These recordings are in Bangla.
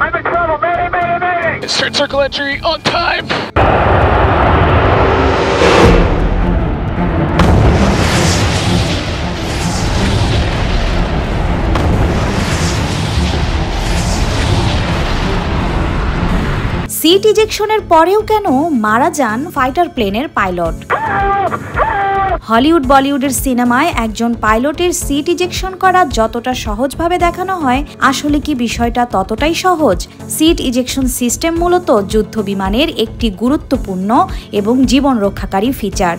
I'm in trouble. Mayday, mayday, mayday! Start circle entry on time. Seat ইজেকশনের পরেও কেন মারা যান ফাইটার প্লেনের পাইলট? হলিউড বলিউডের সিনেমায় একজন পাইলটের সিট ইজেকশন করা যতটা সহজভাবে দেখানো হয়, আসলে কি বিষয়টা ততটাই সহজ? সিট ইজেকশন সিস্টেম মূলত যুদ্ধ বিমানের একটি গুরুত্বপূর্ণ এবং জীবন রক্ষাকারী ফিচার।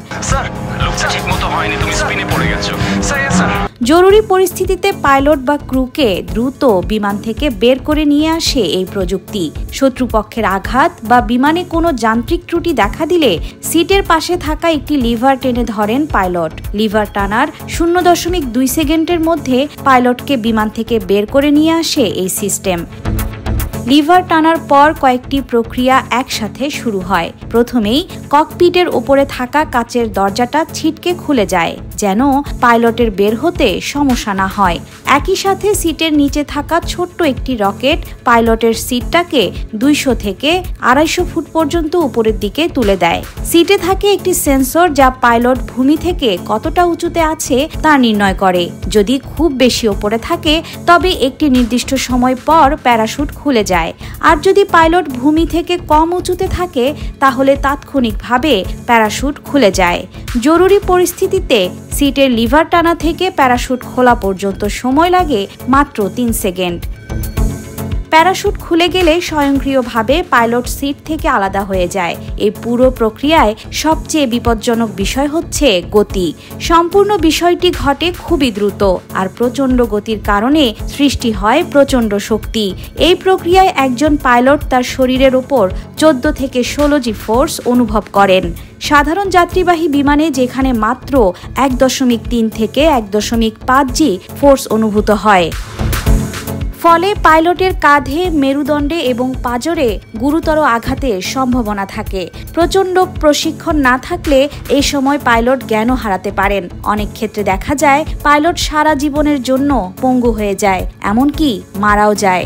জরুরি পরিস্থিতিতে পাইলট বা ক্রুকে দ্রুত বিমান থেকে বের করে নিয়ে আসে এই প্রযুক্তি। শত্রুপক্ষের আঘাত বা বিমানে কোনো যান্ত্রিক ত্রুটি দেখা দিলে সিটের পাশে থাকা একটি লিভার টেনে ধরেন পাইলট। লিভার টানার 0.2 সেকেন্ডের মধ্যে পাইলটকে বিমান থেকে বের করে নিয়ে আসে এই সিস্টেম। লিভার টানার পর কয়েকটি প্রক্রিয়া একসাথে শুরু হয়। প্রথমেই ককপিটের উপরে থাকা কাচের দরজাটা ছিটকে খুলে যায়, যেন পাইলটের বের হতে সমস্যা না হয়। একই সাথে সিটের নিচে থাকা ছোট্ট একটি রকেট পাইলটের সিটটাকে 200 থেকে 250 ফুট পর্যন্ত উপরের দিকে তুলে দেয়। সিটে থাকে একটি সেন্সর যা পাইলট ভূমি থেকে কতটা উঁচুতে আছে তা নির্ণয় করে। যদি খুব বেশি উপরে থাকে তবে একটি নির্দিষ্ট সময় পর প্যারাশুট খুলে যায়, আর যদি পাইলট ভূমি থেকে কম উঁচুতে থাকে তাহলে তাৎক্ষণিকভাবে প্যারাশুট খুলে যায়। জরুরি পরিস্থিতিতে সিটের লিভার টানা থেকে প্যারাশুট খোলা পর্যন্ত সময় লাগে মাত্র 3 সেকেন্ড। প্যারাশুট খুলে গেলে স্বয়ংক্রিয়ভাবে পাইলট সিট থেকে আলাদা হয়ে যায়। এই পুরো প্রক্রিয়ায় সবচেয়ে বিপজ্জনক বিষয় হচ্ছে গতি। সম্পূর্ণ বিষয়টি ঘটে খুবই দ্রুত, আর প্রচণ্ড গতির কারণে সৃষ্টি হয় প্রচণ্ড শক্তি। এই প্রক্রিয়ায় একজন পাইলট তার শরীরের উপর 14 থেকে 16 জি ফোর্স অনুভব করেন। সাধারণ যাত্রীবাহী বিমানে যেখানে মাত্র 1.3 থেকে 1.5 জি ফোর্স অনুভূত হয়। ফলে পাইলটের কাঁধে, মেরুদণ্ডে এবং পাঁজরে গুরুতর আঘাতের সম্ভাবনা থাকে। প্রচণ্ড প্রশিক্ষণ না থাকলে এই সময় পাইলট জ্ঞানও হারাতে পারেন। অনেক ক্ষেত্রে দেখা যায় পাইলট সারা জীবনের জন্য পঙ্গু হয়ে যায়, এমনকি মারাও যায়।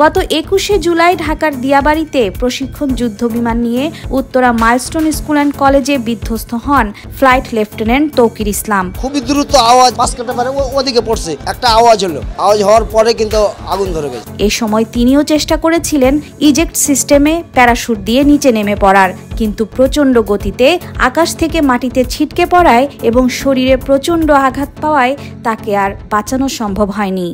গত 21শে জুলাই ঢাকার দিয়াবাড়িতে প্রশিক্ষণ যুদ্ধ বিমান নিয়ে উত্তরা মাইলস্টোন স্কুল অ্যান্ড কলেজে বিধ্বস্ত হন ফ্লাইট লেফটেন্যান্ট তৌকির ইসলাম। খুবই দ্রুত আওয়াজ, মাস্কেটে পারে ওদিকে পড়ছে, একটা আওয়াজ হলো, আওয়াজ হওয়ার পরে কিন্তু আগুন ধরে গেছে। এই সময় তিনিও চেষ্টা করেছিলেন ইজেক্ট সিস্টেমে প্যারাশুট দিয়ে নিচে নেমে পড়ার, কিন্তু প্রচণ্ড গতিতে আকাশ থেকে মাটিতে ছিটকে পড়ায় এবং শরীরে প্রচণ্ড আঘাত পাওয়ায় তাকে আর বাঁচানো সম্ভব হয়নি।